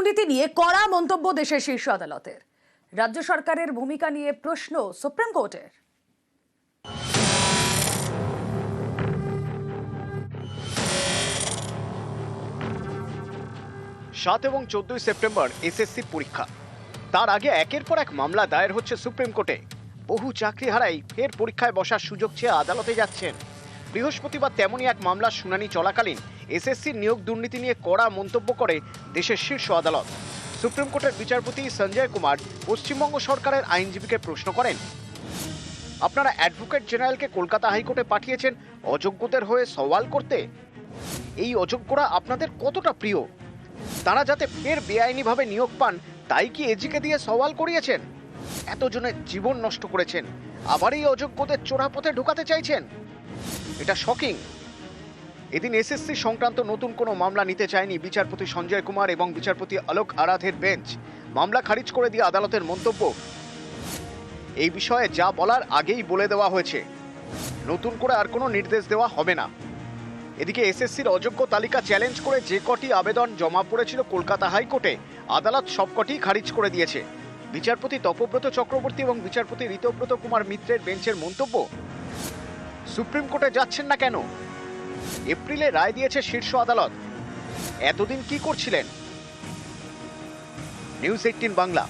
দুর্নীতি নিয়ে কড়া মন্তব্য দেশের শীর্ষ আদালতের। রাজ্য সরকারের ভূমিকা নিয়ে প্রশ্ন সুপ্রিম কোর্টের। 7 এবং 14 সেপ্টেম্বর এসএসসি পরীক্ষা। তার আগে একের পর এক মামলা দায়ের হচ্ছে সুপ্রিম কোর্টে। বহু চাকরিহারাই ফের পরীক্ষায় বসার সুযোগ চেয়ে আদালতে যাচ্ছেন। বৃহস্পতিবার তেমনই এক মামলার শুনানি চলাকালীন এসএসসির নিয়োগ দুর্নীতি নিয়ে কড়া মন্তব্য করে দেশের শীর্ষ আদালত। সুপ্রিম কোর্টের বিচারপতি সঞ্জয় কুমার পশ্চিমবঙ্গ সরকারের আইনজীবীকে প্রশ্ন করেন, আপনারা অ্যাডভোকেট জেনারেলকে কলকাতা হাইকোর্টে পাঠিয়েছেন অযোগ্যদের হয়ে সওয়াল করতে। এই অযোগ্যরা আপনাদের কতটা প্রিয়? তারা যাতে ফের বেআইনিভাবে নিয়োগ পান তাই কি এজিকে দিয়ে সওয়াল করিয়েছেন? এতজনের জীবন নষ্ট করেছেন, আবার এই অযোগ্যদের চোরা পথে ঢোকাতে চাইছেন? এটা শকিং। এদিন এসএসসি সংক্রান্ত নতুন কোনো মামলা নিতে চায়নি বিচারপতি সঞ্জয় কুমার এবং বিচারপতি অলোক আরাধের বেঞ্চ। মামলা খারিজ করে দিয়ে আদালতের মন্তব্য, এই বিষয়ে যা বলার আগেই বলে দেওয়া হয়েছে, নতুন করে আর কোনো নির্দেশ দেওয়া হবে না। এদিকে এসএসসির অযোগ্য তালিকা চ্যালেঞ্জ করে যে কটি আবেদন জমা পড়েছিল কলকাতা হাইকোর্টে, আদালত সবকটি খারিজ করে দিয়েছে। বিচারপতি তপব্রত চক্রবর্তী এবং বিচারপতি ঋতব্রত কুমার মিত্রের বেঞ্চের মন্তব্য, সুপ্রিম কোর্টে যাচ্ছেন না কেন? এপ্রিলে রায় দিয়েছে শীর্ষ আদালত, এতদিন কি করছিলেন? নিউজ 18 বাংলা।